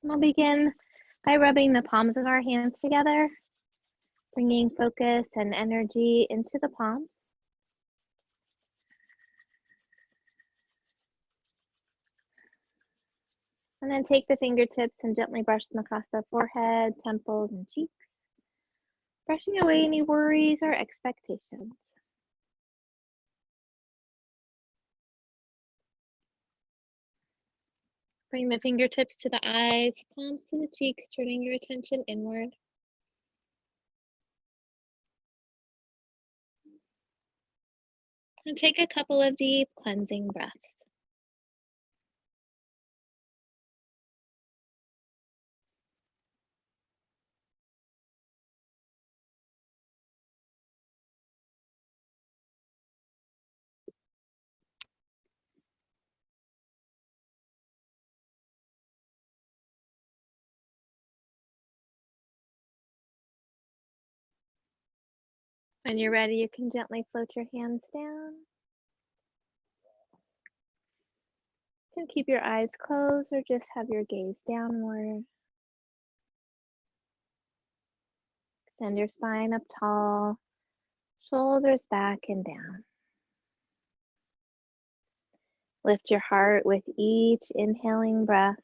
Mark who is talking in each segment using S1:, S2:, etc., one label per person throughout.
S1: We'll begin by rubbing the palms of our hands together, bringing focus and energy into the palms. And then take the fingertips and gently brush them across the forehead, temples, and cheeks, brushing away any worries or expectations. Bring the fingertips to the eyes, palms to the cheeks, turning your attention inward. And take a couple of deep cleansing breaths. When you're ready, you can gently float your hands down. You can keep your eyes closed or just have your gaze downward. Extend your spine up tall, shoulders back and down. Lift your heart with each inhaling breath.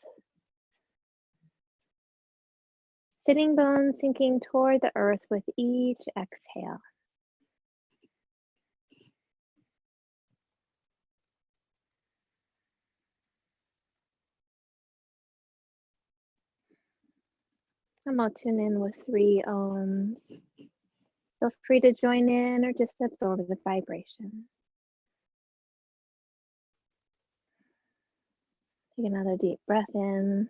S1: Sitting bones sinking toward the earth with each exhale. And we'll tune in with 3 ohms. Feel free to join in or just absorb the vibration. Take another deep breath in.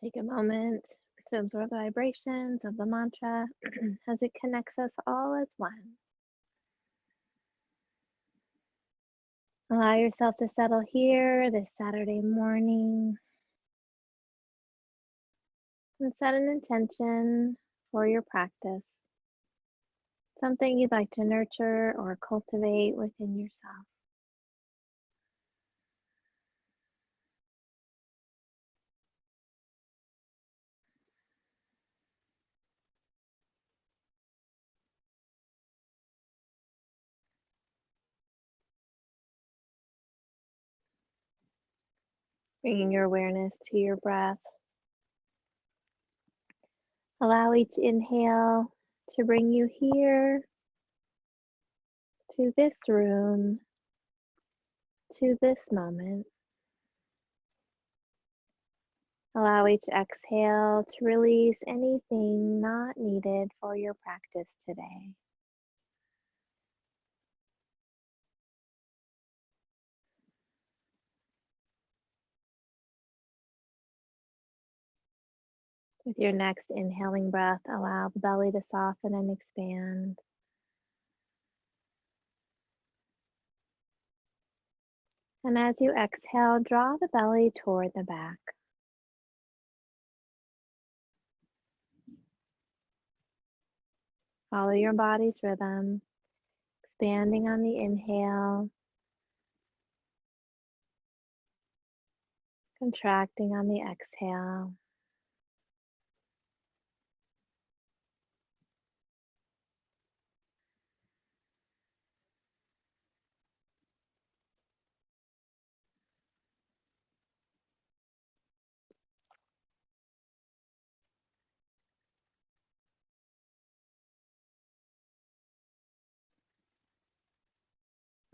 S1: Take a moment to absorb the vibrations of the mantra as it connects us all as one. Allow yourself to settle here this Saturday morning and set an intention for your practice, something you'd like to nurture or cultivate within yourself. Bringing your awareness to your breath. Allow each inhale to bring you here, to this room, to this moment. Allow each exhale to release anything not needed for your practice today. With your next inhaling breath, allow the belly to soften and expand. And as you exhale, draw the belly toward the back. Follow your body's rhythm, expanding on the inhale, contracting on the exhale.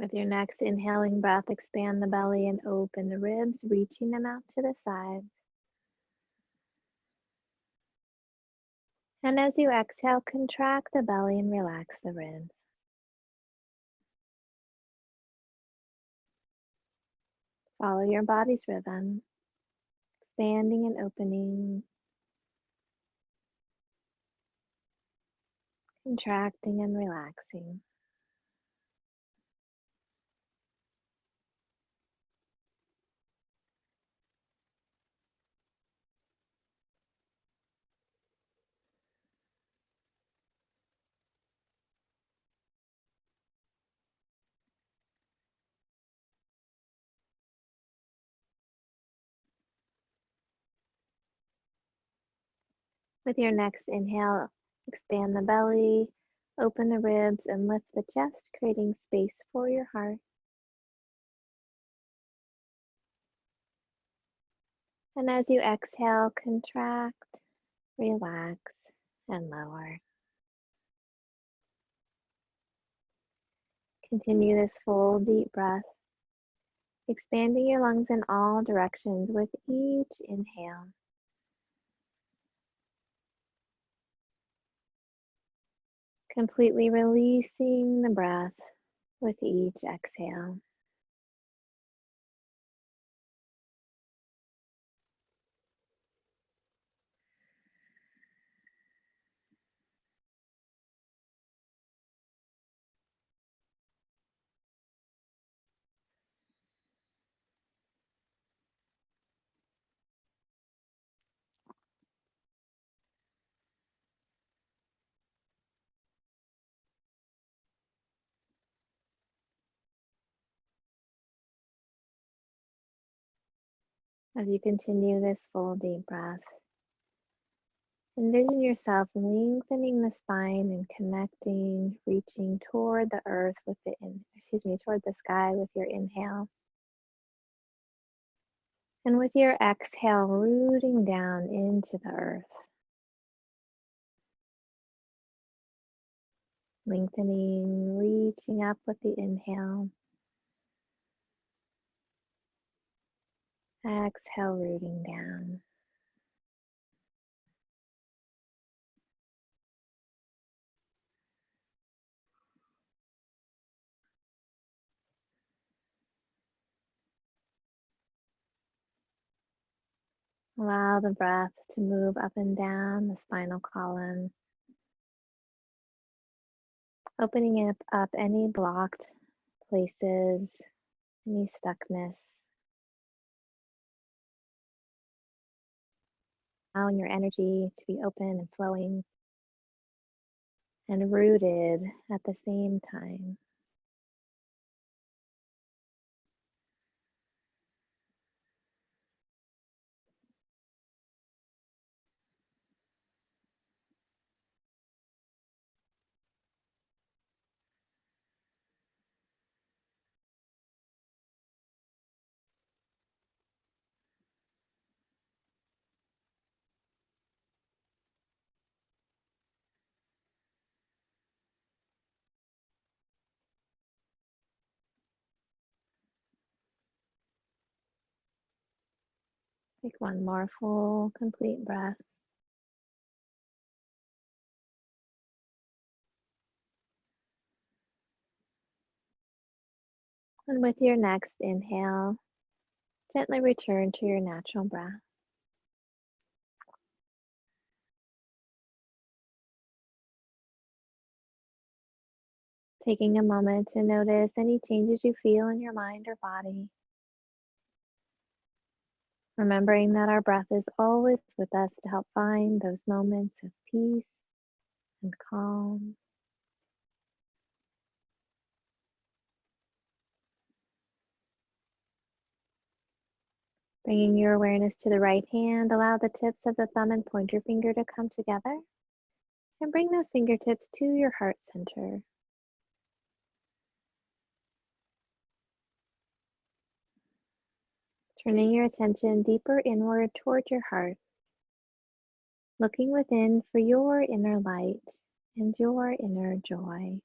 S1: With your next inhaling breath, expand the belly and open the ribs, reaching them out to the side. And as you exhale, contract the belly and relax the ribs. Follow your body's rhythm, expanding and opening, contracting and relaxing. With your next inhale, expand the belly, open the ribs, and lift the chest, creating space for your heart. And as you exhale, contract, relax, and lower. Continue this full deep breath, expanding your lungs in all directions with each inhale. Completely releasing the breath with each exhale. As you continue this full deep breath, envision yourself lengthening the spine and connecting, reaching toward the earth with toward the sky with your inhale. And with your exhale, rooting down into the earth. Lengthening, reaching up with the inhale. Exhale, rooting down. Allow the breath to move up and down the spinal column, opening up any blocked places, any stuckness. Allowing your energy to be open and flowing and rooted at the same time. Take one more full, complete breath. And with your next inhale, gently return to your natural breath. Taking a moment to notice any changes you feel in your mind or body. Remembering that our breath is always with us to help find those moments of peace and calm. Bringing your awareness to the right hand, allow the tips of the thumb and pointer finger to come together. And bring those fingertips to your heart center. Turning your attention deeper inward toward your heart. Looking within for your inner light and your inner joy.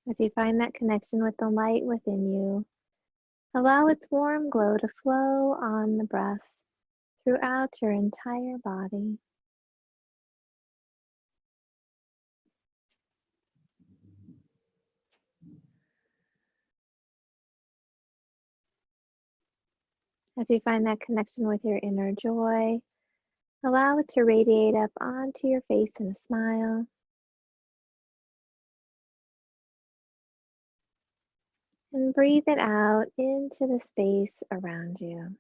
S1: As you find that connection with the light within you, allow its warm glow to flow on the breath throughout your entire body. As you find that connection with your inner joy, allow it to radiate up onto your face in a smile. And breathe it out into the space around you.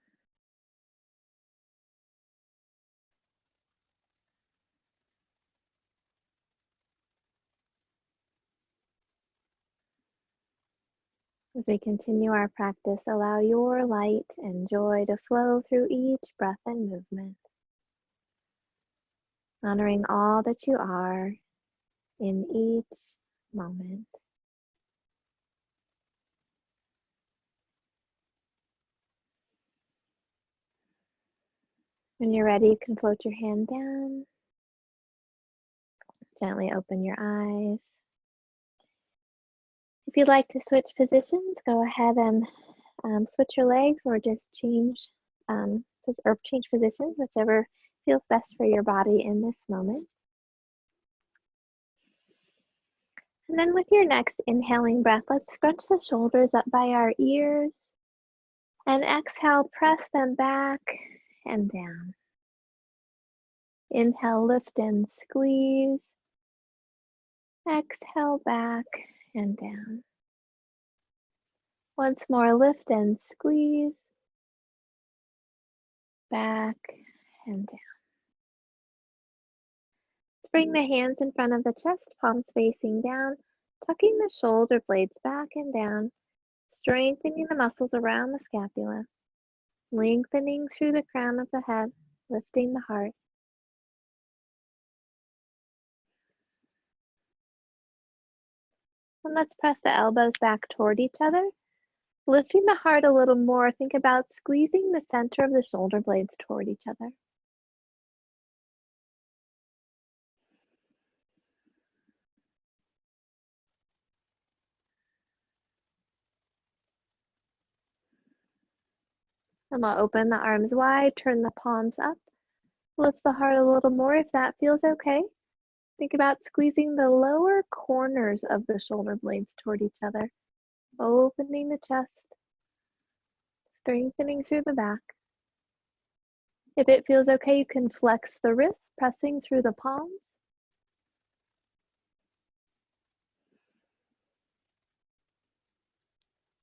S1: As we continue our practice, allow your light and joy to flow through each breath and movement, honoring all that you are in each moment. When you're ready, you can float your hand down. Gently open your eyes. If you'd like to switch positions, go ahead and switch your legs or just change positions, whichever feels best for your body in this moment. And then with your next inhaling breath, let's scrunch the shoulders up by our ears. And exhale, press them back and down. Inhale, lift and squeeze. Exhale, back and down. Once more, lift and squeeze. Back and down. Let's bring the hands in front of the chest, palms facing down, tucking the shoulder blades back and down, strengthening the muscles around the scapula, lengthening through the crown of the head, lifting the heart. And let's press the elbows back toward each other. Lifting the heart a little more, think about squeezing the center of the shoulder blades toward each other. And we'll open the arms wide, turn the palms up. Lift the heart a little more if that feels okay. Think about squeezing the lower corners of the shoulder blades toward each other. Opening the chest, strengthening through the back. If it feels okay, you can flex the wrists, pressing through the palms.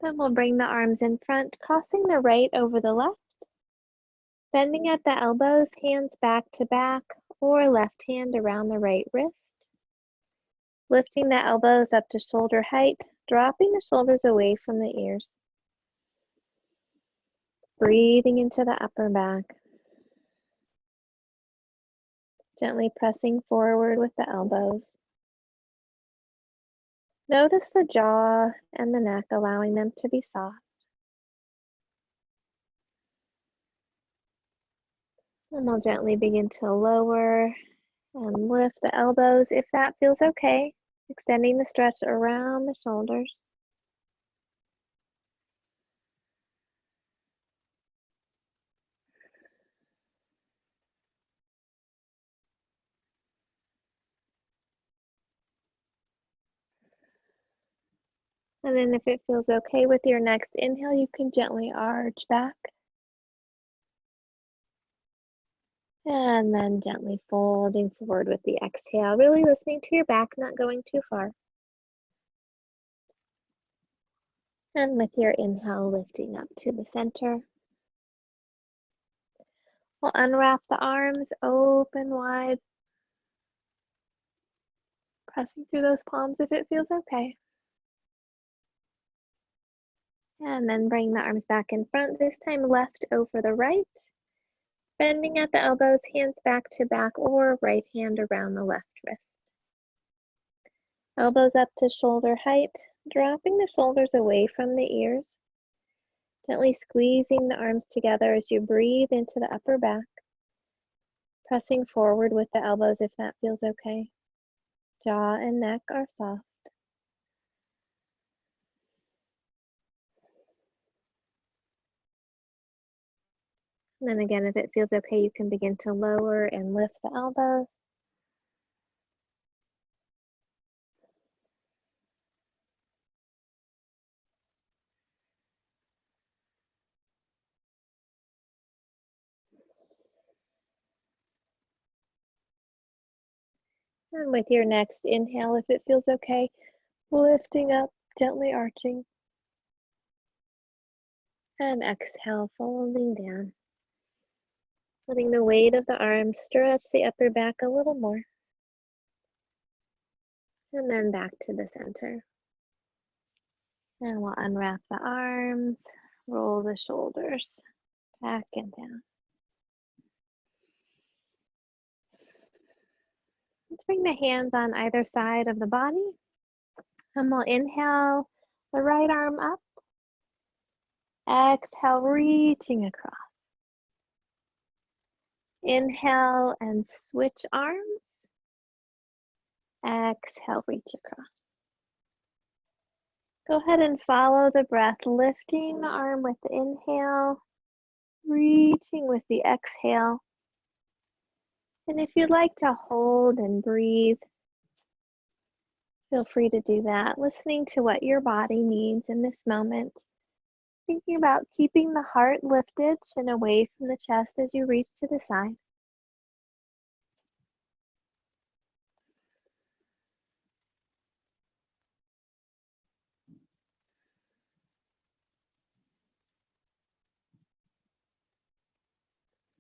S1: Then we'll bring the arms in front, crossing the right over the left. Bending at the elbows, hands back to back, or left hand around the right wrist. Lifting the elbows up to shoulder height, dropping the shoulders away from the ears. Breathing into the upper back. Gently pressing forward with the elbows. Notice the jaw and the neck, allowing them to be soft. And we'll gently begin to lower and lift the elbows if that feels okay. Extending the stretch around the shoulders. And then if it feels okay with your next inhale, you can gently arch back. And then gently folding forward with the exhale, really listening to your back, not going too far. And with your inhale, lifting up to the center. We'll unwrap the arms, open wide. Pressing through those palms if it feels okay. And then bring the arms back in front, this time left over the right. Bending at the elbows, hands back to back, or right hand around the left wrist. Elbows up to shoulder height, dropping the shoulders away from the ears. Gently squeezing the arms together as you breathe into the upper back. Pressing forward with the elbows if that feels okay. Jaw and neck are soft. And then again, if it feels okay, you can begin to lower and lift the elbows. And with your next inhale, if it feels okay, lifting up, gently arching. And exhale, folding down. Letting the weight of the arms stretch the upper back a little more. And then back to the center. And we'll unwrap the arms, roll the shoulders back and down. Let's bring the hands on either side of the body. And we'll inhale the right arm up. Exhale, reaching across. Inhale and switch arms. Exhale, reach across. Go ahead and follow the breath, lifting the arm with the inhale, reaching with the exhale. And if you'd like to hold and breathe, feel free to do that, listening to what your body needs in this moment. Thinking about keeping the heart lifted and away from the chest as you reach to the side.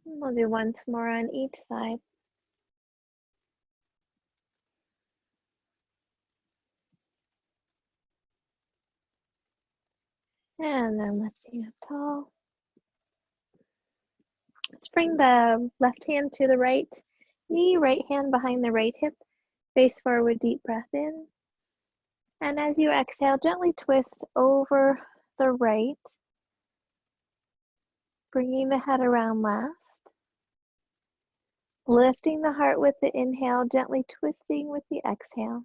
S1: And we'll do once more on each side. And then lifting up tall. Let's bring the left hand to the right knee, right hand behind the right hip. Face forward, deep breath in. And as you exhale, gently twist over the right, bringing the head around last. Lifting the heart with the inhale, gently twisting with the exhale.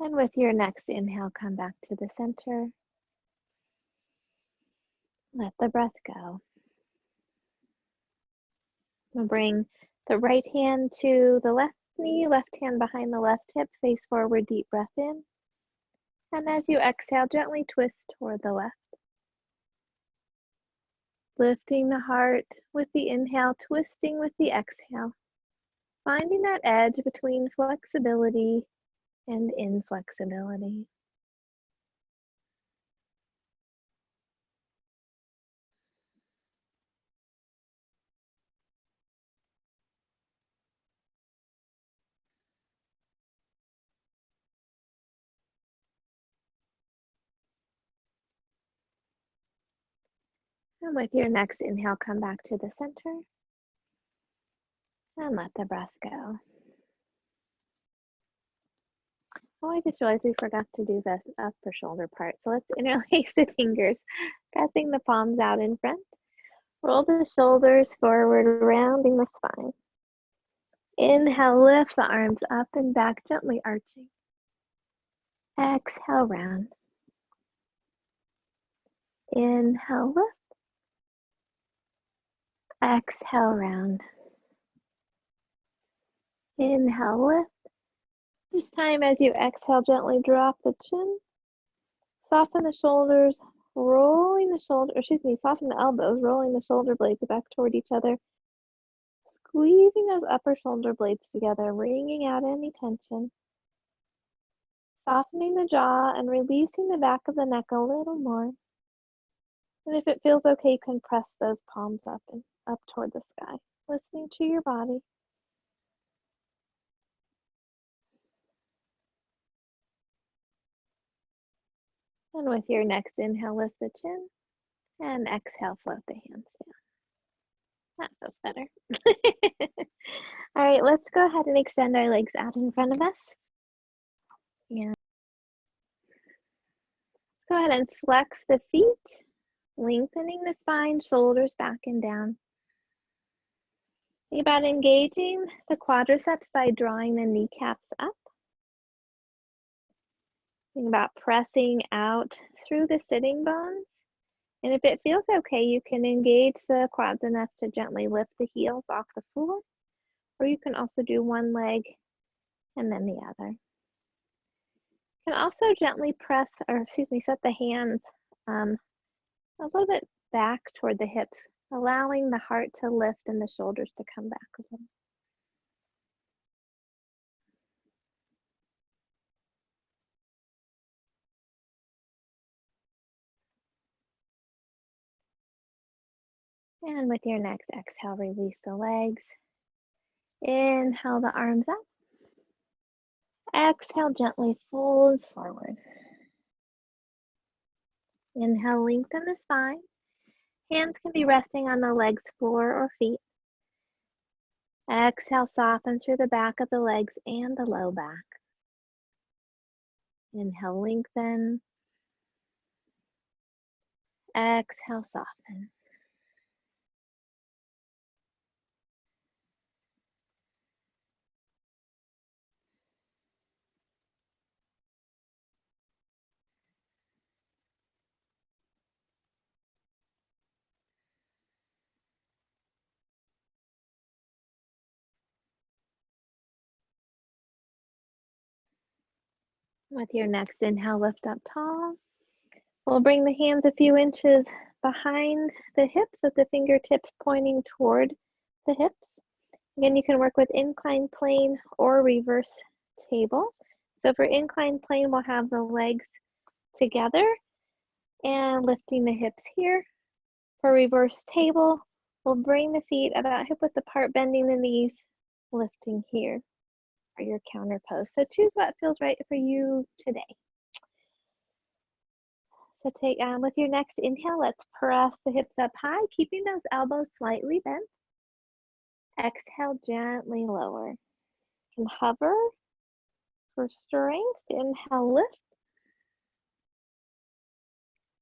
S1: And with your next inhale, come back to the center. Let the breath go. We'll bring the right hand to the left knee, left hand behind the left hip, face forward, deep breath in. And as you exhale, gently twist toward the left. Lifting the heart with the inhale, twisting with the exhale. Finding that edge between flexibility and inflexibility. And with your next inhale, come back to the center and let the breath go. Oh, I just realized we forgot to do the upper shoulder part. So let's interlace the fingers, pressing the palms out in front. Roll the shoulders forward, rounding the spine. Inhale, lift the arms up and back, gently arching. Exhale, round. Inhale, lift. Exhale, round. Inhale, lift. This time as you exhale, gently drop the chin. Soften the shoulders, rolling the soften the elbows, rolling the shoulder blades back toward each other. Squeezing those upper shoulder blades together, wringing out any tension. Softening the jaw and releasing the back of the neck a little more. And if it feels okay, you can press those palms up and up toward the sky, listening to your body. And with your next inhale, lift the chin, and exhale, float the hands down. That feels better. All right, let's go ahead and extend our legs out in front of us. And go ahead and flex the feet, lengthening the spine, shoulders back and down. Think about engaging the quadriceps by drawing the kneecaps up. Think about pressing out through the sitting bones. And if it feels okay, you can engage the quads enough to gently lift the heels off the floor, or you can also do one leg and then the other. You can also gently press, or set the hands a little bit back toward the hips, allowing the heart to lift and the shoulders to come back a little. And with your next exhale, release the legs. Inhale the arms up. Exhale, gently fold forward. Inhale, lengthen the spine. Hands can be resting on the legs, floor, or feet. Exhale, soften through the back of the legs and the low back. Inhale, lengthen. Exhale, soften. With your next inhale, lift up tall. We'll bring the hands a few inches behind the hips with the fingertips pointing toward the hips. Again, you can work with inclined plane or reverse table. So for inclined plane, we'll have the legs together and lifting the hips here. For reverse table, we'll bring the feet about hip width apart, bending the knees, lifting here for your counter pose. So choose what feels right for you today. So take with your next inhale, let's press the hips up high, keeping those elbows slightly bent. Exhale, gently lower. You can hover for strength. Inhale, lift.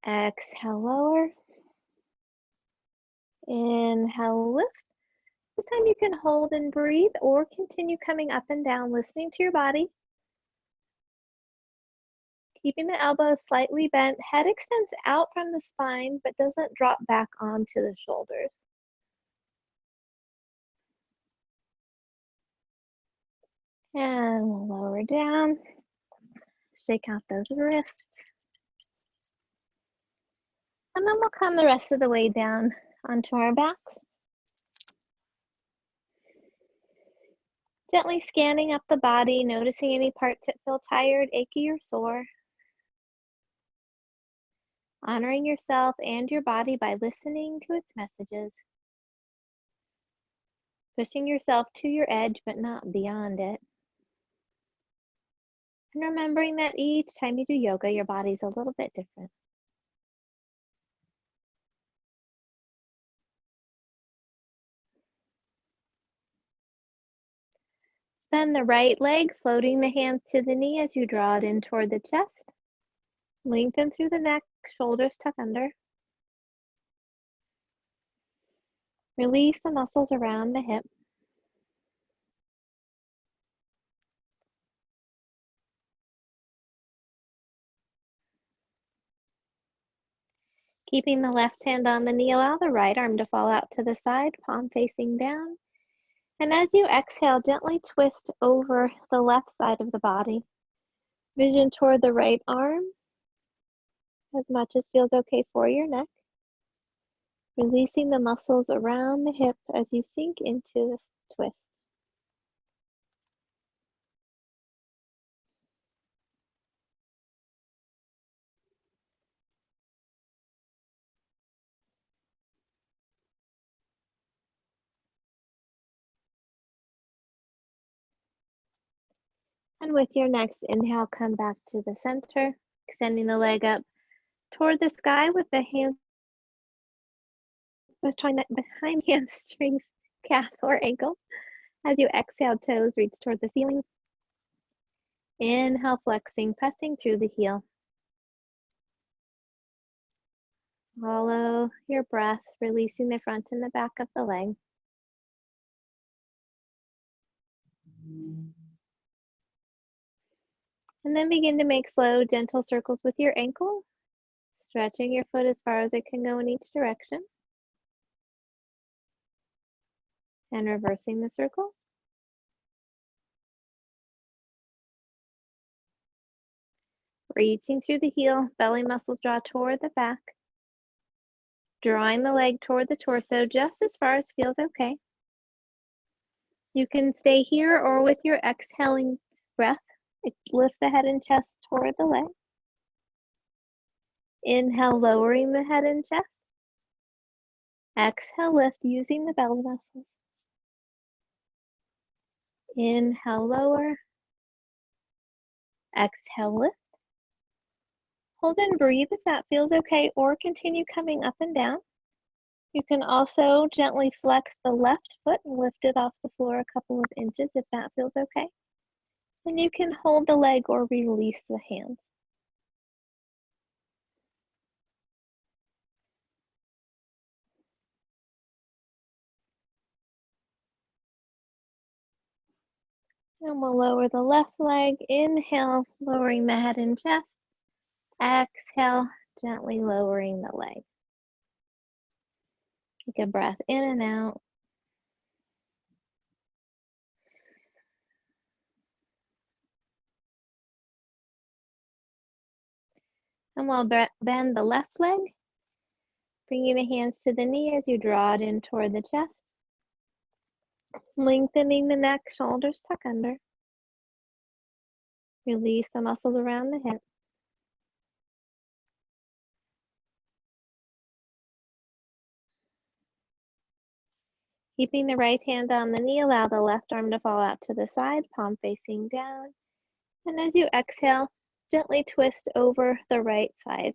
S1: Exhale, lower. Inhale, lift. This time you can hold and breathe or continue coming up and down, listening to your body. Keeping the elbows slightly bent, head extends out from the spine, but doesn't drop back onto the shoulders. And we'll lower down, shake out those wrists. And then we'll come the rest of the way down onto our backs. Gently scanning up the body, noticing any parts that feel tired, achy, or sore. Honoring yourself and your body by listening to its messages. Pushing yourself to your edge, but not beyond it. And remembering that each time you do yoga, your body's a little bit different. Bend the right leg, floating the hands to the knee as you draw it in toward the chest. Lengthen through the neck, shoulders tuck under. Release the muscles around the hip. Keeping the left hand on the knee, allow the right arm to fall out to the side, palm facing down. And as you exhale, gently twist over the left side of the body. Vision toward the right arm, as much as feels okay for your neck. Releasing the muscles around the hip as you sink into this twist. And with your next inhale, come back to the center, extending the leg up toward the sky with the hands behind hamstrings, calf, or ankle. As you exhale, toes reach toward the ceiling. Inhale, flexing, pressing through the heel. Follow your breath, releasing the front and the back of the leg. And then begin to make slow, gentle circles with your ankle, stretching your foot as far as it can go in each direction. And reversing the circles. Reaching through the heel, belly muscles draw toward the back. Drawing the leg toward the torso just as far as feels okay. You can stay here or with your exhaling breath, lift the head and chest toward the leg. Inhale, lowering the head and chest. Exhale, lift using the belly muscles. Inhale, lower. Exhale, lift. Hold and breathe if that feels okay, or continue coming up and down. You can also gently flex the left foot and lift it off the floor a couple of inches if that feels okay. And you can hold the leg or release the hands. And we'll lower the left leg. Inhale, lowering the head and chest. Exhale, gently lowering the leg. Take a breath in and out. And we'll bend the left leg, bringing the hands to the knee as you draw it in toward the chest. Lengthening the neck, shoulders tuck under. Release the muscles around the hip. Keeping the right hand on the knee, allow the left arm to fall out to the side, palm facing down. And as you exhale, gently twist over the right side.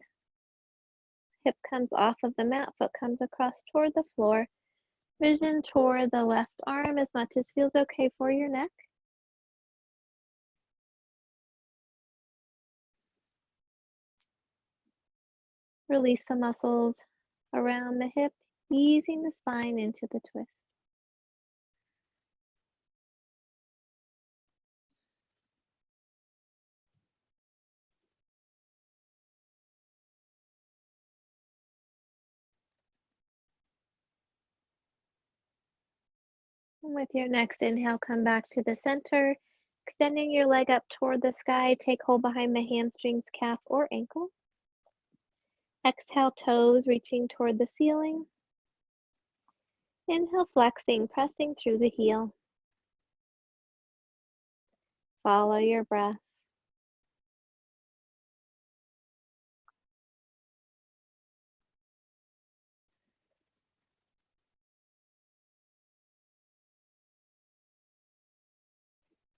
S1: Hip comes off of the mat, foot comes across toward the floor. Vision toward the left arm as much as feels okay for your neck. Release the muscles around the hip, easing the spine into the twist. And with your next inhale, come back to the center, extending your leg up toward the sky. Take hold behind the hamstrings, calf, or ankle. Exhale, toes reaching toward the ceiling. Inhale, flexing, pressing through the heel. Follow your breath.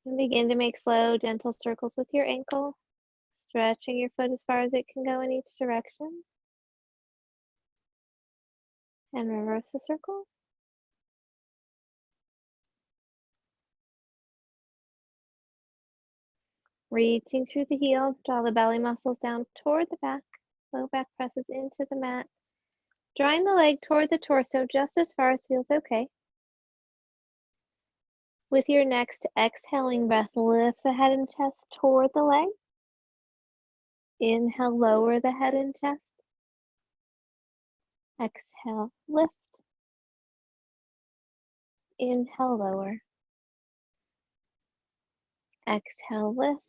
S1: And begin to make slow, gentle circles with your ankle, stretching your foot as far as it can go in each direction. And reverse the circles. Reaching through the heel, draw the belly muscles down toward the back. Low back presses into the mat. Drawing the leg toward the torso just as far as feels okay. With your next exhaling breath, lift the head and chest toward the leg. Inhale, lower the head and chest. Exhale, lift. Inhale, lower. Exhale, lift.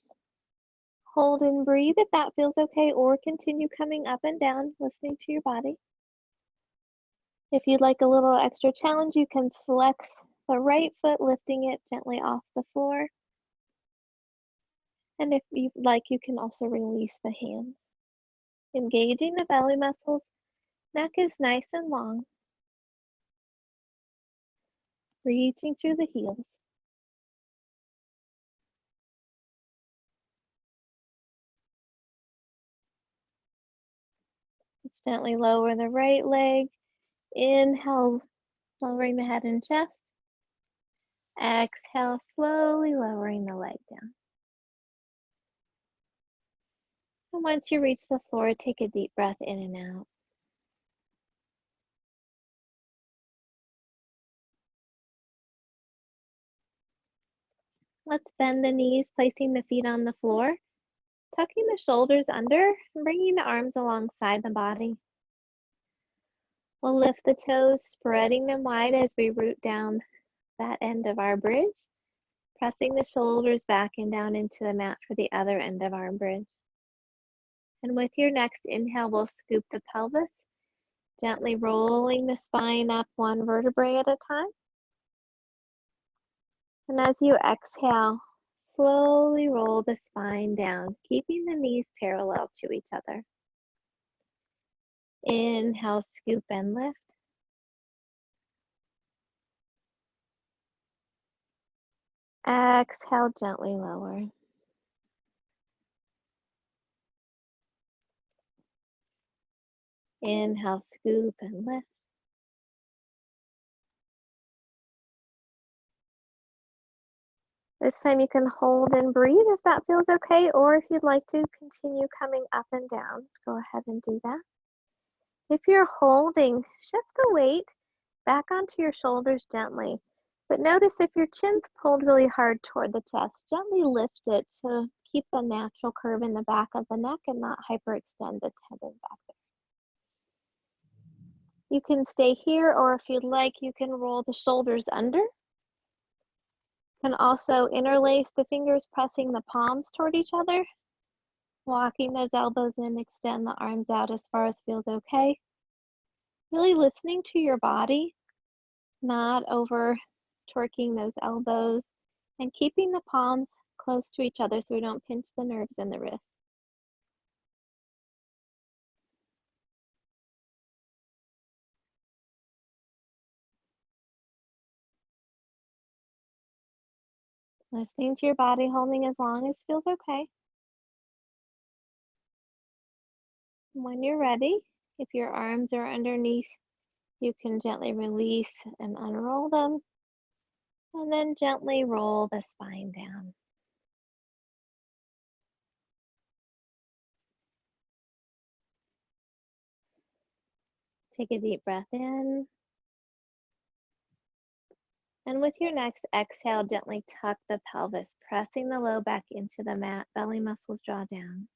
S1: Hold and breathe if that feels okay, or continue coming up and down, listening to your body. If you'd like a little extra challenge, you can flex the right foot, lifting it gently off the floor. And if you'd like, you can also release the hands. Engaging the belly muscles, neck is nice and long. Reaching through the heels. Gently lower the right leg. Inhale, lowering the head and chest. Exhale, slowly lowering the leg down. And once you reach the floor, take a deep breath in and out. Let's bend the knees, placing the feet on the floor, tucking the shoulders under and bringing the arms alongside the body. We'll lift the toes, spreading them wide as we root down that end of our bridge, pressing the shoulders back and down into the mat for the other end of our bridge. And with your next inhale, we'll scoop the pelvis, gently rolling the spine up one vertebrae at a time. And as you exhale, slowly roll the spine down, keeping the knees parallel to each other. Inhale, scoop and lift. Exhale, gently lower. Inhale, scoop and lift. This time you can hold and breathe if that feels okay, or if you'd like to continue coming up and down, go ahead and do that. If you're holding, shift the weight back onto your shoulders gently. But notice if your chin's pulled really hard toward the chest, gently lift it to keep the natural curve in the back of the neck and not hyperextend the tendon back there. You can stay here, or if you'd like, you can roll the shoulders under. You can also interlace the fingers, pressing the palms toward each other. Walking those elbows in, extend the arms out as far as feels okay. Really listening to your body, not over torquing those elbows, and keeping the palms close to each other so we don't pinch the nerves in the wrist. Listening to your body, holding as long as feels okay. When you're ready, if your arms are underneath, you can gently release and unroll them, and then gently roll the spine down. Take a deep breath in. And with your next exhale, gently tuck the pelvis, pressing the low back into the mat, belly muscles draw down.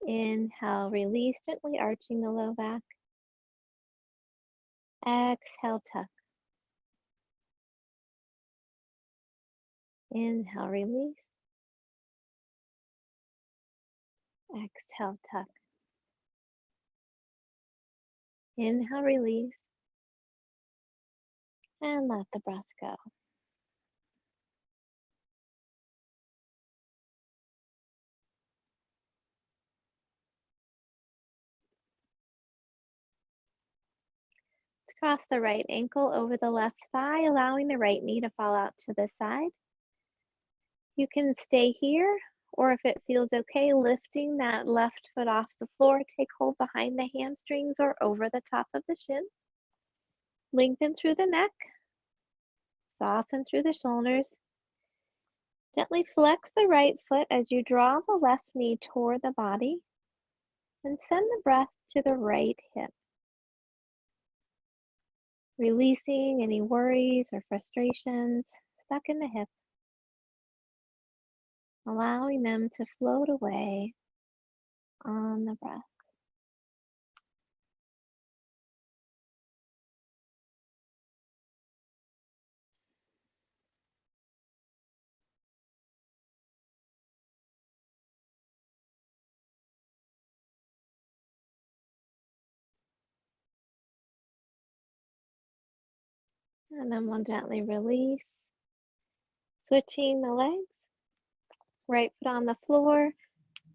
S1: Inhale, release, gently arching the low back. Exhale, tuck. Inhale, release. Exhale, tuck. Inhale, release. And let the breath go. Let's cross the right ankle over the left thigh, allowing the right knee to fall out to the side. You can stay here, or if it feels okay, lifting that left foot off the floor, take hold behind the hamstrings or over the top of the shin. Lengthen through the neck, soften through the shoulders. Gently flex the right foot as you draw the left knee toward the body, and send the breath to the right hip. Releasing any worries or frustrations stuck in the hip, allowing them to float away on the breath. And then we'll gently release, switching the legs. Right foot on the floor,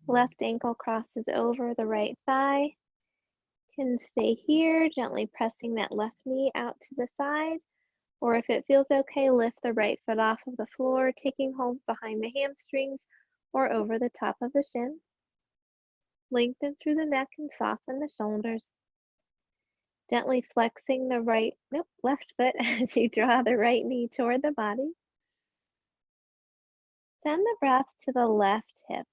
S1: left ankle crosses over the right thigh. Can stay here, gently pressing that left knee out to the side. Or if it feels okay, lift the right foot off of the floor, taking hold behind the hamstrings or over the top of the shin. Lengthen through the neck and soften the shoulders. Gently flexing the left foot as you draw the right knee toward the body. Send the breath to the left hip.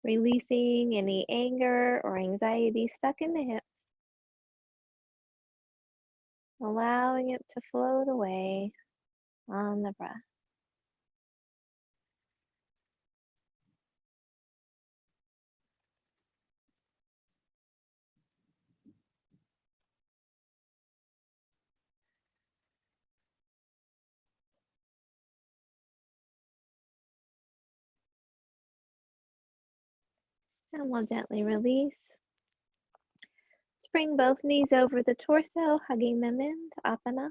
S1: Releasing any anger or anxiety stuck in the hip. allowing it to float away on the breath. And we'll gently release. Bring both knees over the torso, hugging them into Apanasana.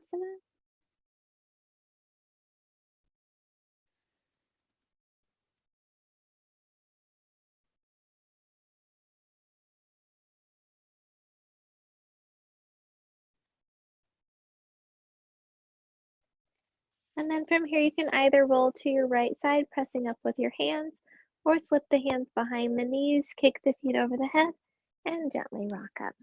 S1: And then from here, you can either roll to your right side, pressing up with your hands, or slip the hands behind the knees, kick the feet over the head, and gently rock up.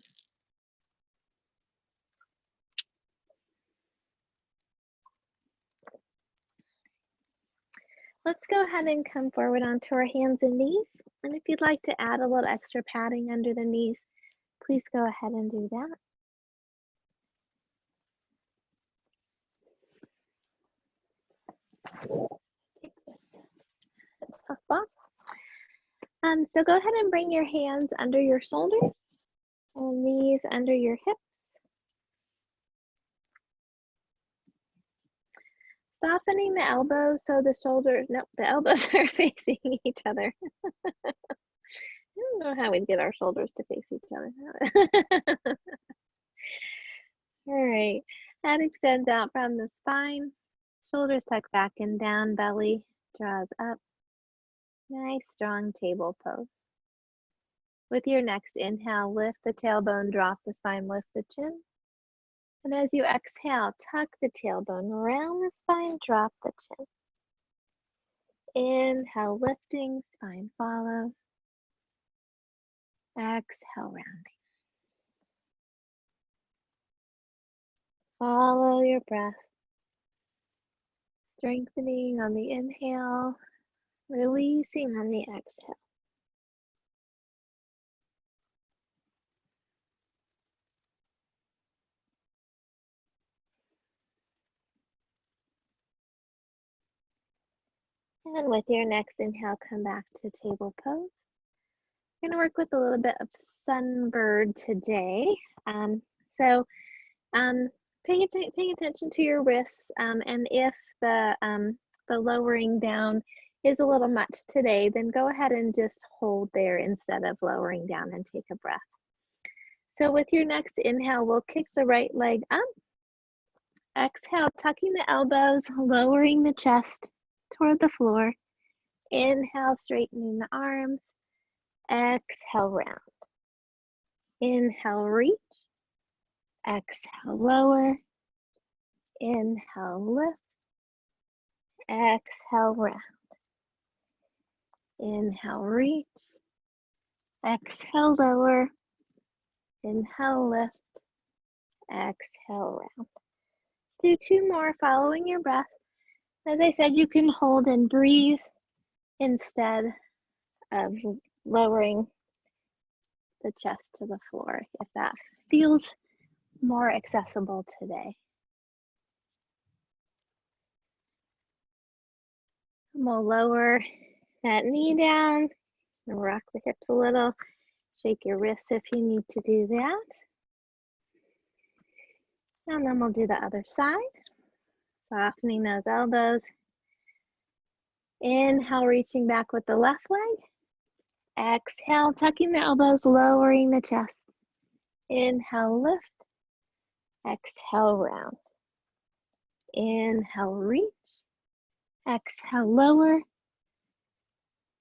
S1: Let's go ahead and come forward onto our hands and knees. And if you'd like to add a little extra padding under the knees, please go ahead and do that. So go ahead and bring your hands under your shoulders and knees under your hips. Softening the elbows so the shoulders, nope, the elbows are facing each other. I don't know how we'd get our shoulders to face each other. All right, that extends out from the spine. Shoulders tuck back and down, belly draws up. Nice strong table pose. With your next inhale, lift the tailbone, drop the spine, lift the chin. And as you exhale, tuck the tailbone around the spine, drop the chin. Inhale, lifting, spine follows. Exhale, rounding. Follow your breath. Strengthening on the inhale, releasing on the exhale. And with your next inhale, come back to table pose. We're gonna work with a little bit of sunbird today. Paying attention to your wrists, and if the lowering down is a little much today, then go ahead and just hold there instead of lowering down and take a breath. So with your next inhale, we'll kick the right leg up. Exhale, tucking the elbows, lowering the chest toward the floor. Inhale, straightening the arms. Exhale, round. Inhale, reach. Exhale, lower. Inhale, lift. Exhale, round. Inhale, reach. Exhale, lower. Inhale, lift. Exhale, round. Do two more following your breath. As I said, you can hold and breathe instead of lowering the chest to the floor if that feels more accessible today. We'll lower that knee down and rock the hips a little. Shake your wrists if you need to do that. And then we'll do the other side. Softening those elbows. Inhale, reaching back with the left leg. Exhale, tucking the elbows, lowering the chest. Inhale, lift. Exhale, round. Inhale, reach. Exhale, lower.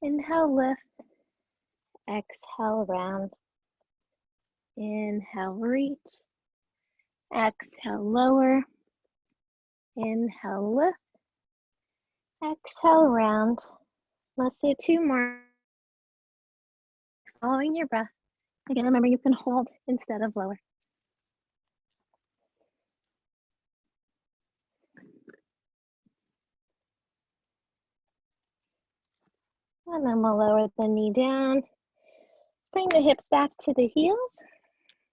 S1: Inhale, lift. Exhale, round. Inhale, reach. Exhale, lower. Inhale, lift. Exhale, round. Let's do two more. Following your breath. Again, remember you can hold instead of lower. And then we'll lower the knee down. Bring the hips back to the heels.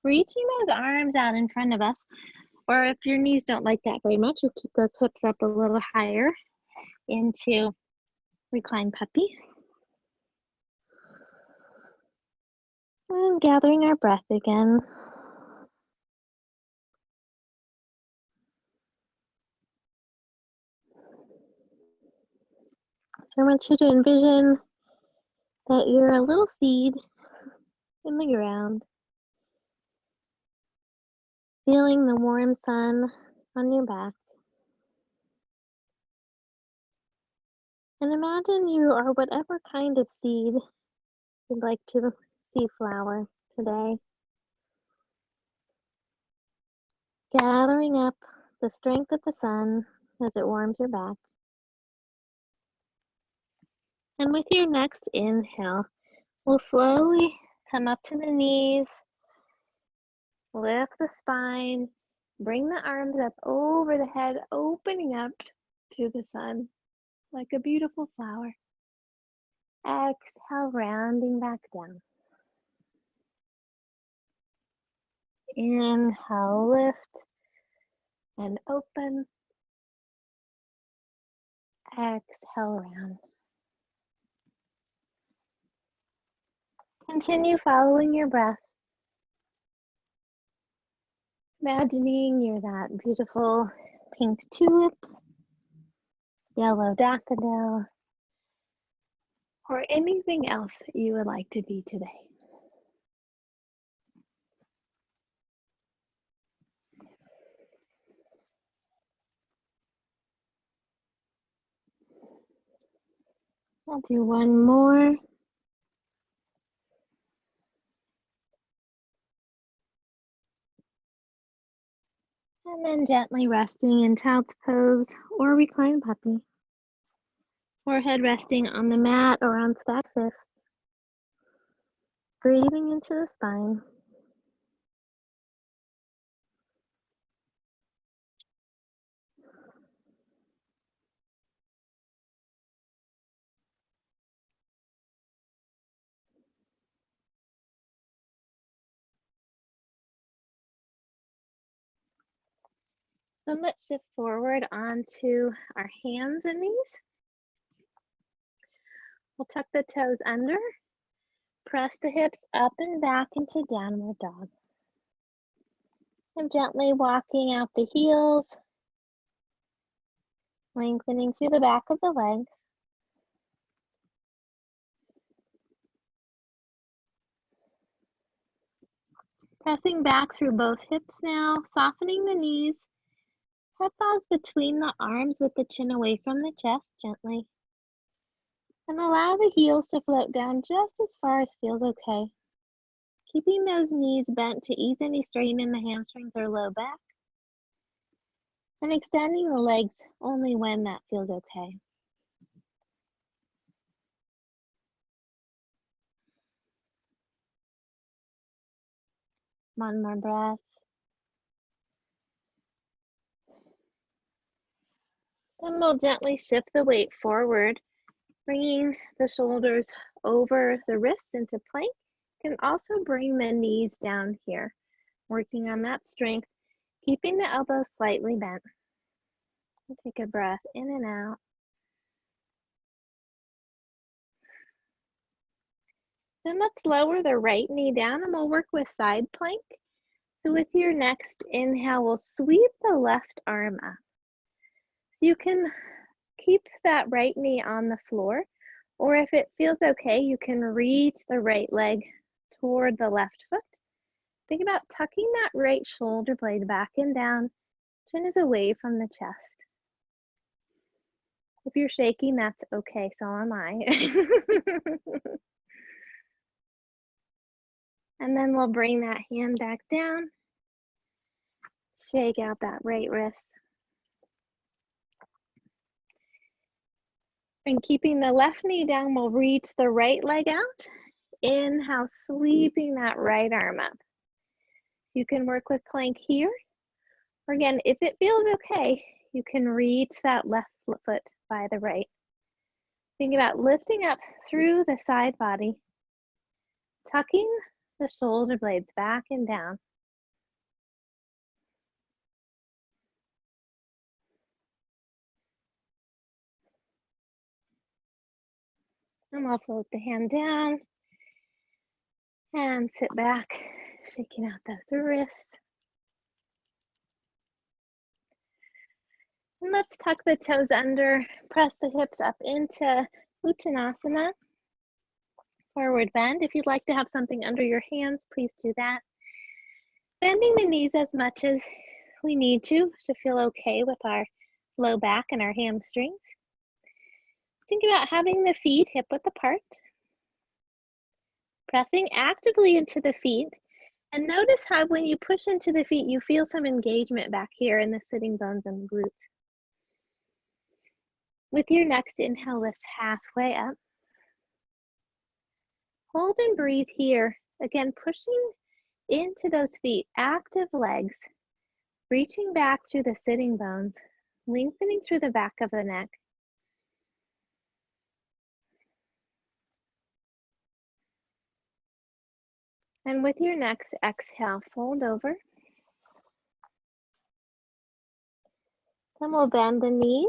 S1: Reaching those arms out in front of us. Or if your knees don't like that very much, you keep those hips up a little higher into reclined puppy. And gathering our breath again. So I want you to envision that you're a little seed in the ground, feeling the warm sun on your back. And imagine you are whatever kind of seed you'd like to see flower today. Gathering up the strength of the sun as it warms your back. And with your next inhale, we'll slowly come up to the knees, lift the spine, bring the arms up over the head, opening up to the sun like a beautiful flower. Exhale, rounding back down. Inhale, lift and open. Exhale, round. Continue following your breath. Imagining you're that beautiful pink tulip, yellow daffodil, or anything else that you would like to be today. I'll do one more. And then gently resting in child's pose or reclined puppy. Forehead resting on the mat or on stacked fists. Breathing into the spine. Then let's shift forward onto our hands and knees. We'll tuck the toes under, press the hips up and back into downward dog. And gently walking out the heels, lengthening through the back of the legs. Pressing back through both hips now, softening the knees. Head falls between the arms with the chin away from the chest gently. And allow the heels to float down just as far as feels okay. Keeping those knees bent to ease any strain in the hamstrings or low back. And extending the legs only when that feels okay. One more breath. Then we'll gently shift the weight forward, bringing the shoulders over the wrists into plank. You can also bring the knees down here, working on that strength, keeping the elbows slightly bent. We'll take a breath in and out. Then let's lower the right knee down and we'll work with side plank. So with your next inhale, we'll sweep the left arm up. You can keep that right knee on the floor, or if it feels okay, you can reach the right leg toward the left foot. Think about tucking that right shoulder blade back and down. Chin is away from the chest. If you're shaking, that's okay, so am I. And then we'll bring that hand back down. Shake out that right wrist. And keeping the left knee down, we'll reach the right leg out. Inhale, sweeping that right arm up. You can work with plank here. Or again, if it feels okay, you can reach that left foot by the right. Think about lifting up through the side body, tucking the shoulder blades back and down. And we'll float the hand down and sit back, shaking out those wrists. And let's tuck the toes under, press the hips up into Uttanasana, forward bend. If you'd like to have something under your hands, please do that. Bending the knees as much as we need to feel okay with our low back and our hamstrings. Think about having the feet hip width apart, pressing actively into the feet, and notice how when you push into the feet, you feel some engagement back here in the sitting bones and the glutes. With your next inhale, lift halfway up. Hold and breathe here. Again, pushing into those feet, active legs, reaching back through the sitting bones, lengthening through the back of the neck. And with your next exhale, fold over. Then we'll bend the knees.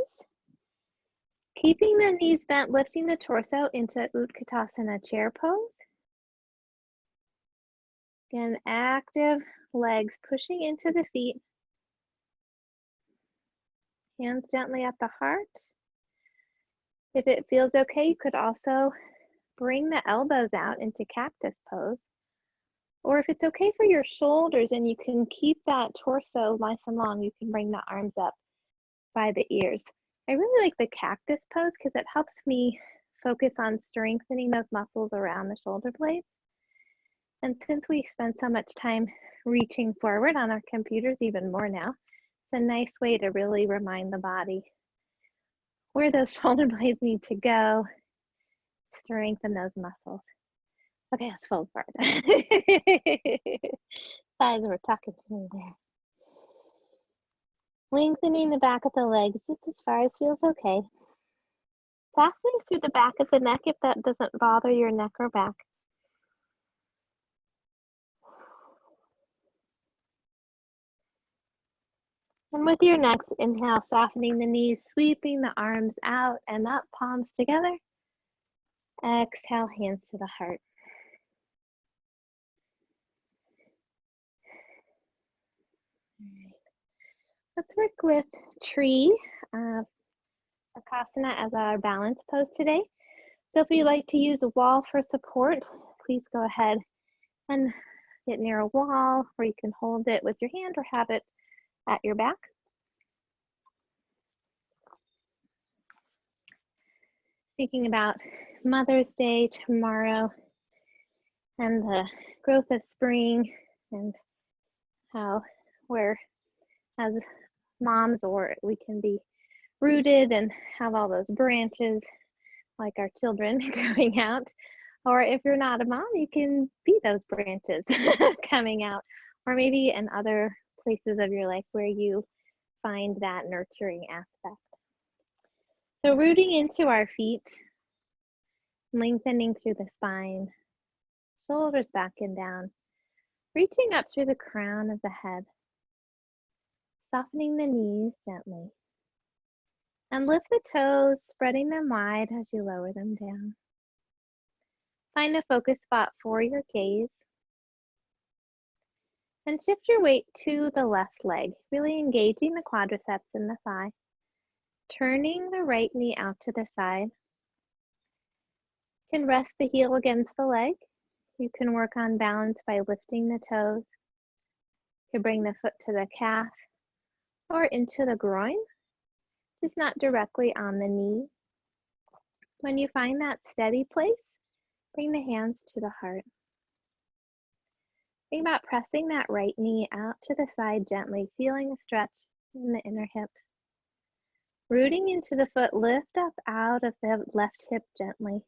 S1: Keeping the knees bent, lifting the torso into Utkatasana chair pose. Again, active legs pushing into the feet. Hands gently at the heart. If it feels okay, you could also bring the elbows out into cactus pose. Or if it's okay for your shoulders and you can keep that torso nice and long, you can bring the arms up by the ears. I really like the cactus pose because it helps me focus on strengthening those muscles around the shoulder blades. And since we spend so much time reaching forward on our computers, even more now, it's a nice way to really remind the body where those shoulder blades need to go, strengthen those muscles. Okay, let's fold forward. Thighs were talking to me there. Lengthening the back of the legs just as far as feels okay. Softening through the back of the neck if that doesn't bother your neck or back. And with your next inhale, softening the knees, sweeping the arms out and up, palms together. Exhale, hands to the heart. All right. Let's work with tree Akasana as our balance pose today. So if you'd like to use a wall for support, please go ahead and get near a wall, or you can hold it with your hand or have it at your back. Thinking about Mother's Day tomorrow and the growth of spring and how we're, as moms, or we can be rooted and have all those branches like our children growing out. Or if you're not a mom, you can be those branches coming out, or maybe in other places of your life where you find that nurturing aspect. So rooting into our feet, lengthening through the spine, shoulders back and down, reaching up through the crown of the head, softening the knees gently, and lift the toes, spreading them wide as you lower them down. Find a focus spot for your gaze, and shift your weight to the left leg, really engaging the quadriceps in the thigh, turning the right knee out to the side. You can rest the heel against the leg. You can work on balance by lifting the toes. You can bring the foot to the calf or into the groin, just not directly on the knee. When you find that steady place, bring the hands to the heart. Think about pressing that right knee out to the side gently, feeling a stretch in the inner hips. Rooting into the foot, lift up out of the left hip gently.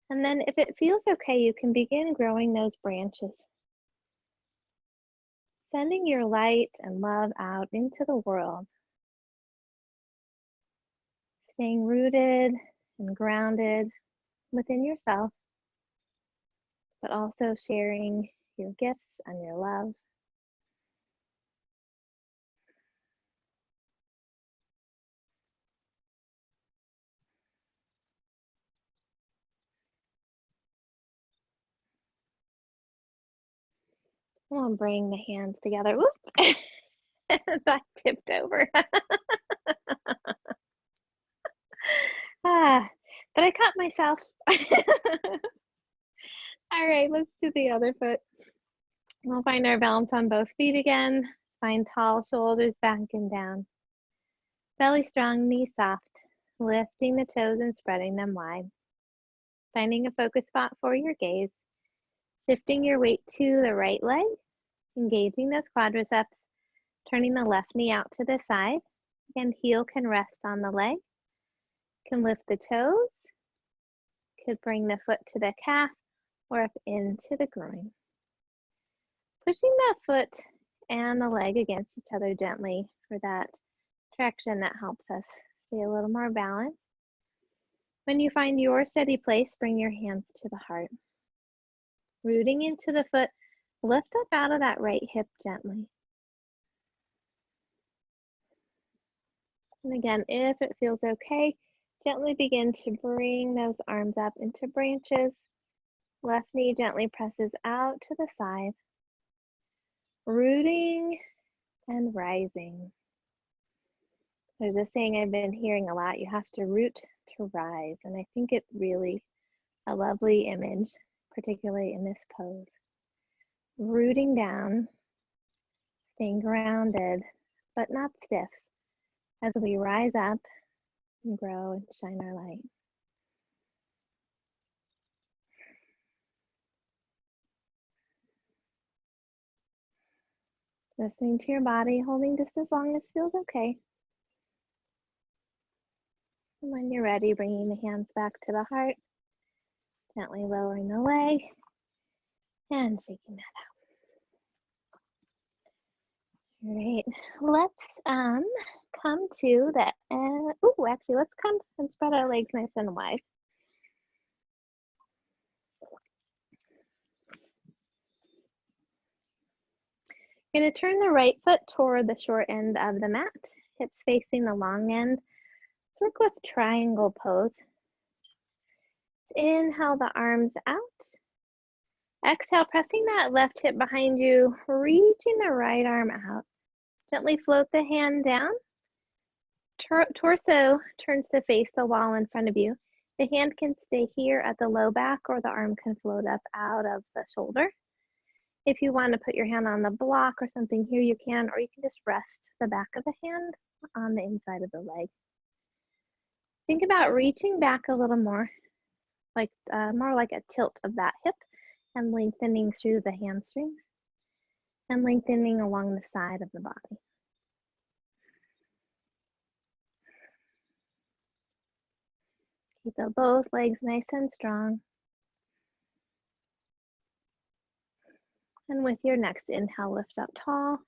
S1: And then if it feels okay, you can begin growing those branches. Sending your light and love out into the world. Staying rooted and grounded within yourself, but also sharing your gifts and your love. Come on, bring the hands together. Whoop. That tipped over. But I caught myself. All right, let's do the other foot. We'll find our balance on both feet again. Find tall shoulders back and down. Belly strong, knees soft. Lifting the toes and spreading them wide. Finding a focus spot for your gaze. Shifting your weight to the right leg. Engaging those quadriceps. Turning the left knee out to the side. Again, heel can rest on the leg. Can lift the toes. Could bring the foot to the calf or up into the groin. Pushing that foot and the leg against each other gently for that traction that helps us stay a little more balanced. When you find your steady place, bring your hands to the heart. Rooting into the foot, lift up out of that right hip gently. And again, if it feels okay, gently begin to bring those arms up into branches. Left knee gently presses out to the side. Rooting and rising. There's a saying I've been hearing a lot, you have to root to rise. And I think it's really a lovely image, particularly in this pose. Rooting down, staying grounded, but not stiff, as we rise up and grow and shine our light. Listening to your body, holding just as long as feels okay. And when you're ready, bringing the hands back to the heart, gently lowering the leg and shaking that out. All right, let's come to the, actually let's come and spread our legs nice and wide. You're going to turn the right foot toward the short end of the mat, hips facing the long end. Let's work with triangle pose. Inhale the arms out. Exhale, pressing that left hip behind you, reaching the right arm out. Gently float the hand down. Torso turns to face the wall in front of you. The hand can stay here at the low back or the arm can float up out of the shoulder. If you want to put your hand on the block or something here, you can, or you can just rest the back of the hand on the inside of the leg. Think about reaching back a little more, like more like a tilt of that hip, and lengthening through the hamstrings and lengthening along the side of the body. Keep both legs nice and strong. And with your next inhale, lift up tall.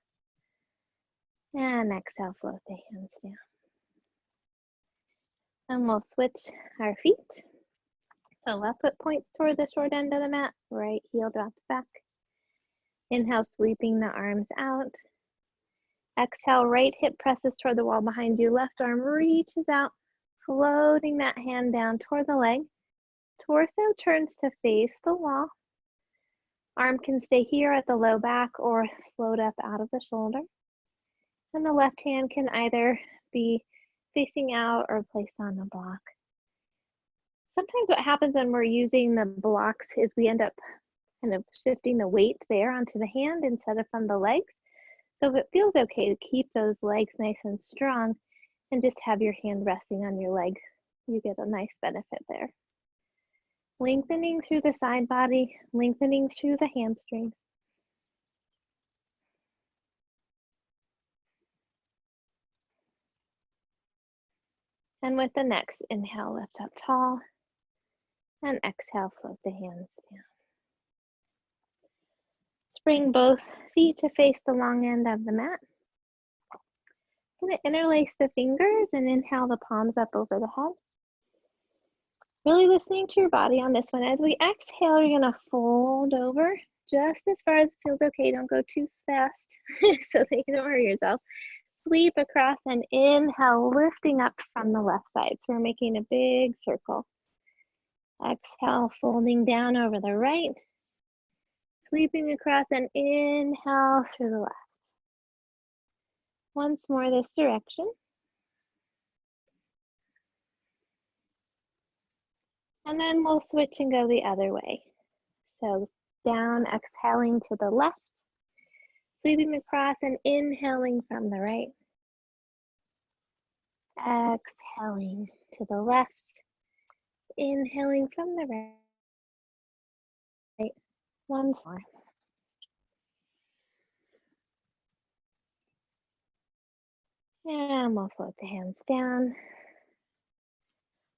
S1: And exhale, float the hands down. And we'll switch our feet. So left foot points toward the short end of the mat, right heel drops back. Inhale, sweeping the arms out. Exhale, right hip presses toward the wall behind you. Left arm reaches out, floating that hand down toward the leg. Torso turns to face the wall. Arm can stay here at the low back or float up out of the shoulder. And the left hand can either be facing out or placed on the block. Sometimes what happens when we're using the blocks is we end up kind of shifting the weight there onto the hand instead of from the legs. So if it feels okay to keep those legs nice and strong and just have your hand resting on your leg, you get a nice benefit there. Lengthening through the side body, lengthening through the hamstrings. And with the next inhale, lift up tall. And exhale, float the hands down. Bring both feet to face the long end of the mat. I'm going to interlace the fingers and inhale the palms up over the head. Really listening to your body on this one. As we exhale, you're going to fold over just as far as it feels okay. Don't go too fast so that you don't hurt yourself. Sweep across and inhale, lifting up from the left side. So we're making a big circle. Exhale, folding down over the right. Sweeping across and inhale through the left. Once more this direction. And then we'll switch and go the other way. So down, exhaling to the left, sweeping across and inhaling from the right. Exhaling to the left, inhaling from the right. Once more. And we'll float the hands down.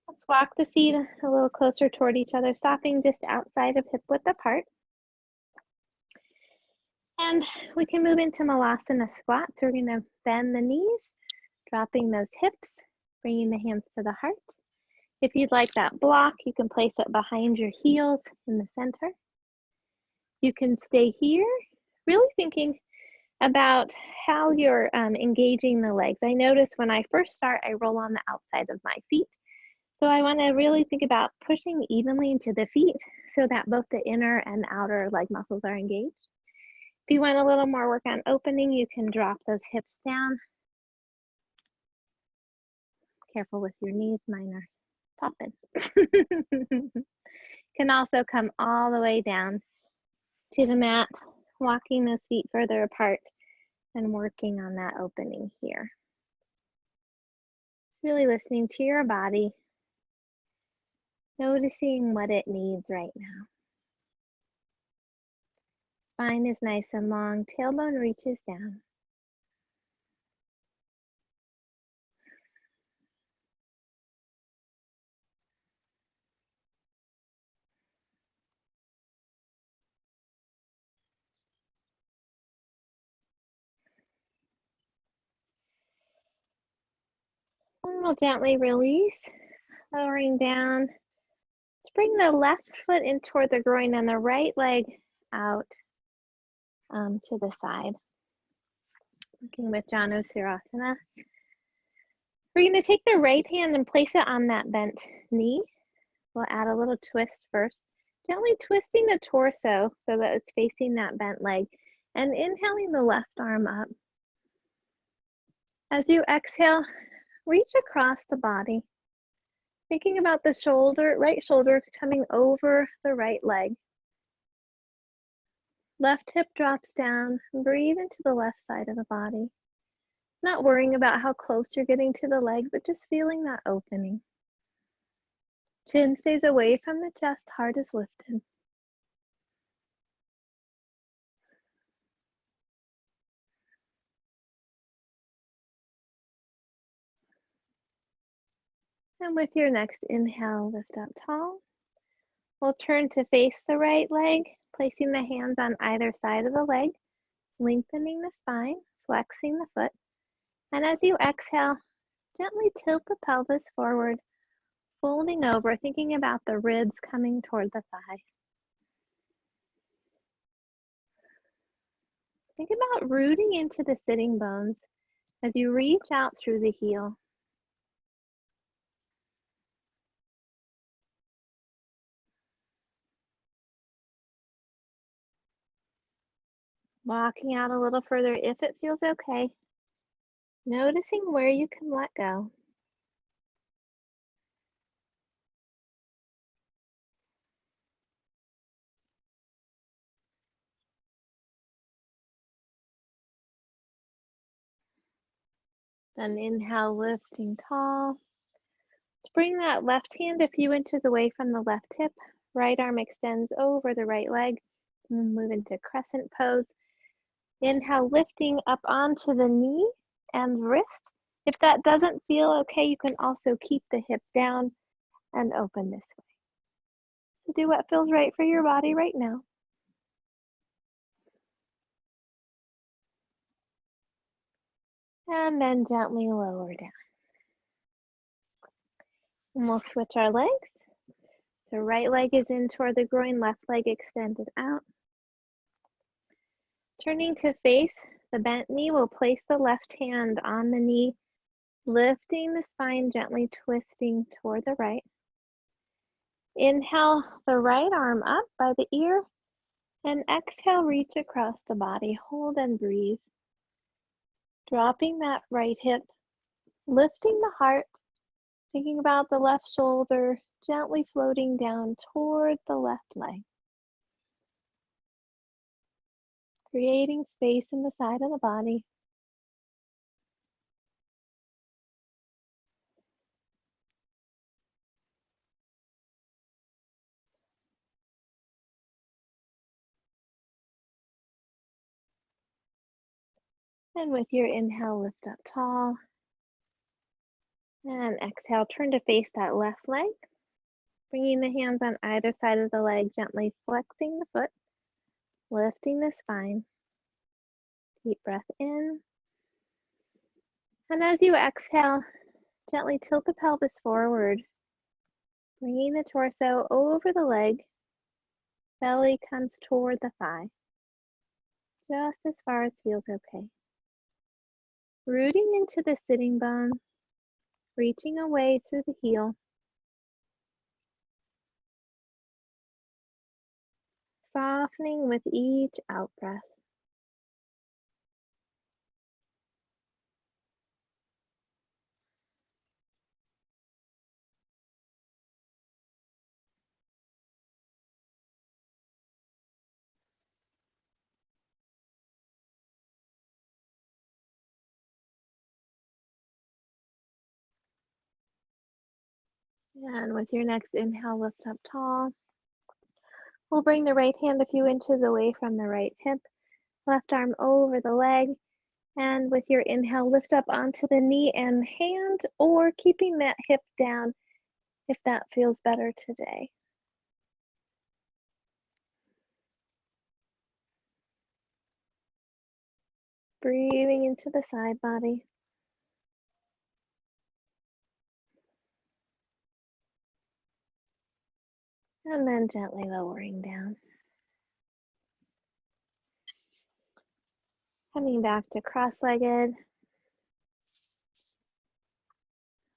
S1: Let's walk the feet a little closer toward each other, stopping just outside of hip width apart. And we can move into Malasana squat. So we're gonna bend the knees, dropping those hips, bringing the hands to the heart. If you'd like that block, you can place it behind your heels in the center. You can stay here, really thinking about how you're engaging the legs. I notice when I first start, I roll on the outside of my feet. So I want to really think about pushing evenly into the feet so that both the inner and outer leg muscles are engaged. If you want a little more work on opening, you can drop those hips down. Careful with your knees, mine are popping. Can also come all the way down to the mat, walking those feet further apart and working on that opening here. Really listening to your body, noticing what it needs right now. Spine is nice and long, tailbone reaches down. And we'll gently release, lowering down. Let's bring the left foot in toward the groin and the right leg out to the side. Working with Janusirasana. We're going to take the right hand and place it on that bent knee. We'll add a little twist first, gently twisting the torso so that it's facing that bent leg, and inhaling the left arm up. As you exhale, reach across the body, thinking about the shoulder, right shoulder coming over the right leg. Left hip drops down, breathe into the left side of the body. Not worrying about how close you're getting to the leg, but just feeling that opening. Chin stays away from the chest, heart is lifted. And with your next inhale, lift up tall. We'll turn to face the right leg, placing the hands on either side of the leg, lengthening the spine, flexing the foot. And as you exhale, gently tilt the pelvis forward, folding over, thinking about the ribs coming toward the thigh. Think about rooting into the sitting bones as you reach out through the heel. Walking out a little further if it feels okay. Noticing where you can let go. Then inhale, lifting tall. Let's bring that left hand a few inches away from the left hip. Right arm extends over the right leg. Move into crescent pose. Inhale, lifting up onto the knee and wrist. If that doesn't feel okay, you can also keep the hip down and open this way. So do what feels right for your body right now. And then gently lower down. And we'll switch our legs. So right leg is in toward the groin, left leg extended out. Turning to face the bent knee, we'll place the left hand on the knee, lifting the spine, gently twisting toward the right. Inhale the right arm up by the ear And exhale, reach across the body, hold and breathe. Dropping that right hip, lifting the heart, thinking about the left shoulder, gently floating down toward the left leg. Creating space in the side of the body. And with your inhale, lift up tall. And exhale, turn to face that left leg. Bringing the hands on either side of the leg, gently flexing the foot, lifting the spine. Deep breath in. And as you exhale, gently tilt the pelvis forward, bringing the torso over the leg. Belly comes toward the thigh, just as far as feels okay. Rooting into the sitting bone, reaching away through the heel. Softening with each out breath. And with your next inhale, lift up tall. We'll bring the right hand a few inches away from the right hip, left arm over the leg, and with your inhale, lift up onto the knee and hand, or keeping that hip down if that feels better today. Breathing into the side body. And then gently lowering down. Coming back to cross-legged.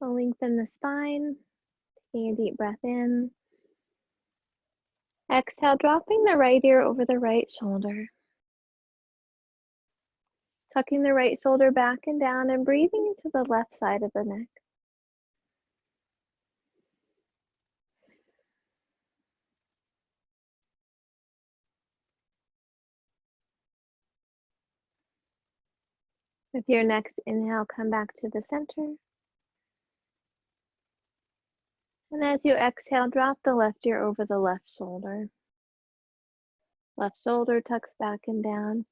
S1: Lengthen the spine. Taking a deep breath in. Exhale, dropping the right ear over the right shoulder. Tucking the right shoulder back and down and breathing into the left side of the neck. With your next inhale, come back to the center. And as you exhale, drop the left ear over the left shoulder. Left shoulder tucks back and down.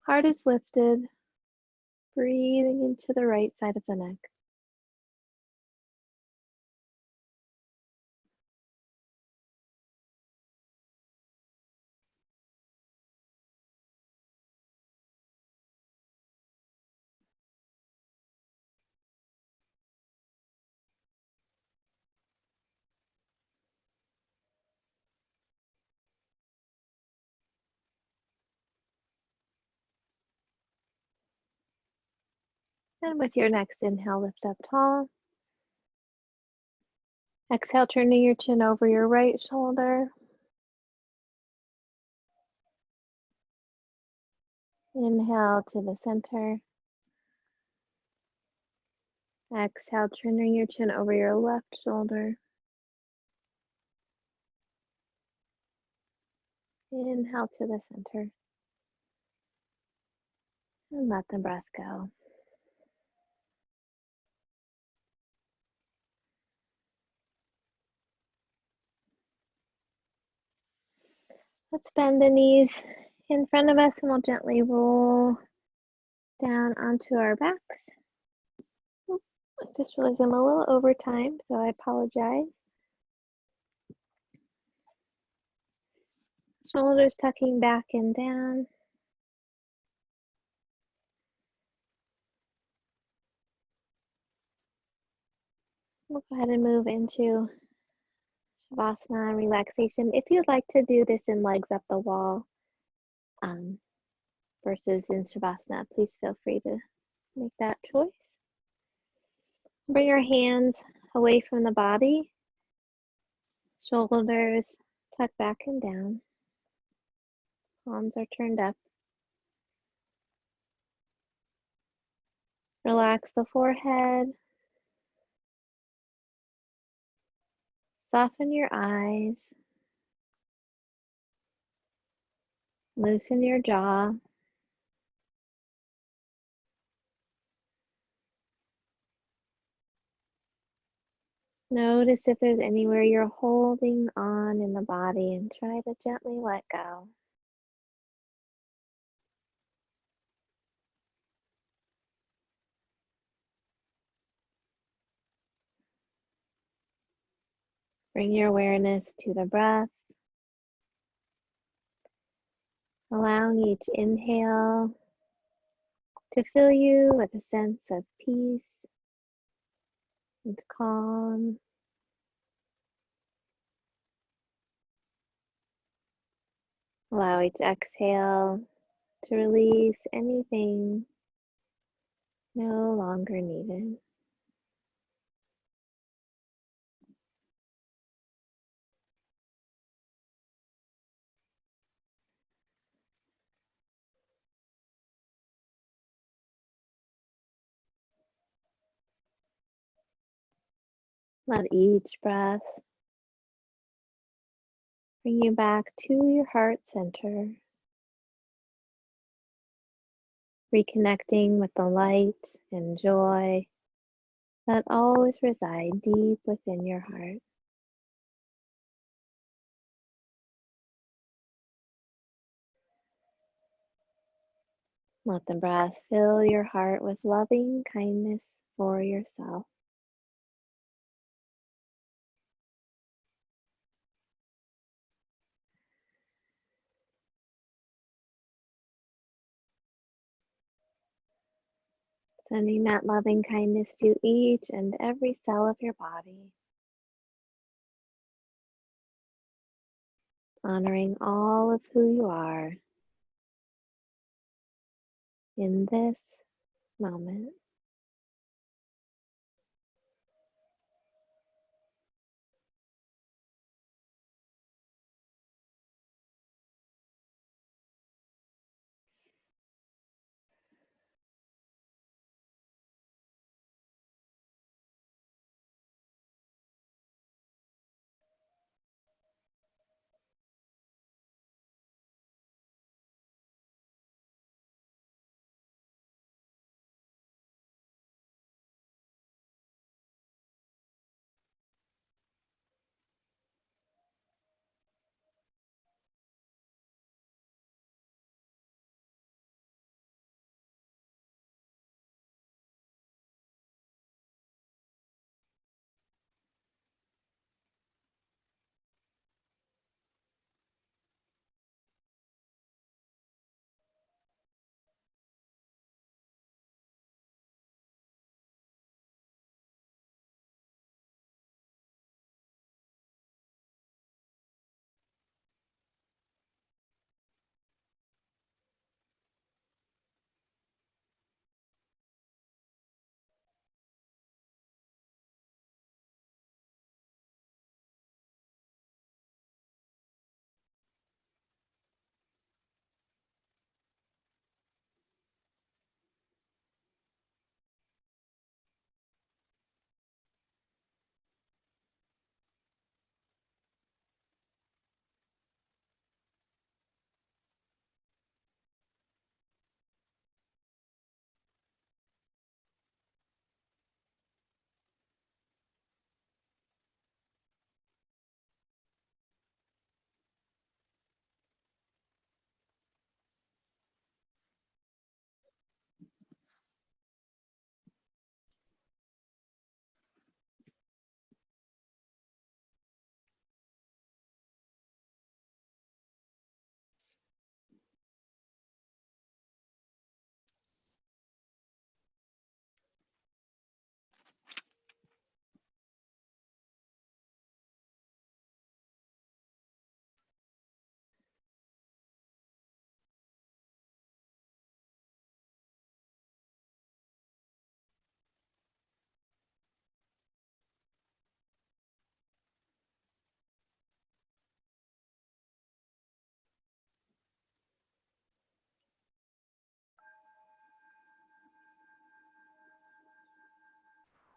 S1: Heart is lifted. Breathing into the right side of the neck. And with your next inhale, lift up tall. Exhale, turning your chin over your right shoulder. Inhale to the center. Exhale, turning your chin over your left shoulder. Inhale to the center. And let the breath go. Let's bend the knees in front of us and we'll gently roll down onto our backs. I just realized I'm a little over time, so I apologize. Shoulders tucking back and down. We'll go ahead and move into Shavasana relaxation. If you'd like to do this in legs up the wall versus in Shavasana, please feel free to make that choice. Bring your hands away from the body. Shoulders tuck back and down. Palms are turned up. Relax the forehead. Soften your eyes. Loosen your jaw. Notice if there's anywhere you're holding on in the body and try to gently let go. Bring your awareness to the breath, allowing each inhale to fill you with a sense of peace and calm. Allow each exhale to release anything no longer needed. Let each breath bring you back to your heart center, reconnecting with the light and joy that always reside deep within your heart. Let the breath fill your heart with loving kindness for yourself. Sending that loving kindness to each and every cell of your body. Honoring all of who you are in this moment.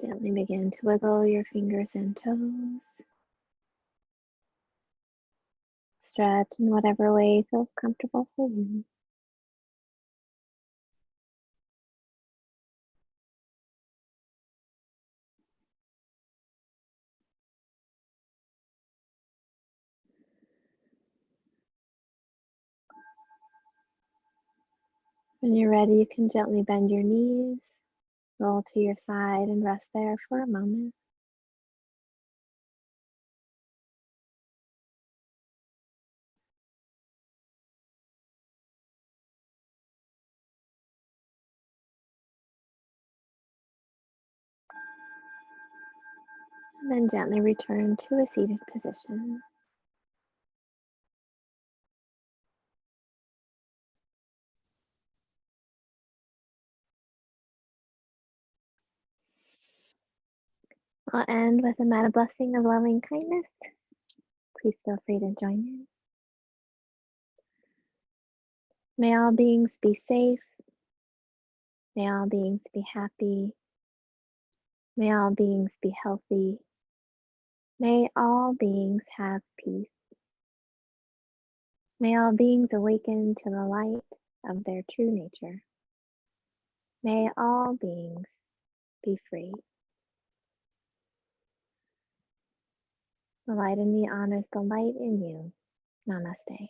S1: Gently begin to wiggle your fingers and toes. Stretch in whatever way feels comfortable for you. When you're ready, you can gently bend your knees, roll to your side, and rest there for a moment. And then gently return to a seated position. I'll end with a metta blessing of loving kindness. Please feel free to join in. May all beings be safe. May all beings be happy. May all beings be healthy. May all beings have peace. May all beings awaken to the light of their true nature. May all beings be free. The light in me honors the light in you. Namaste.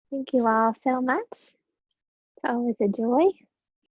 S1: Thank you all so much. It's always a joy.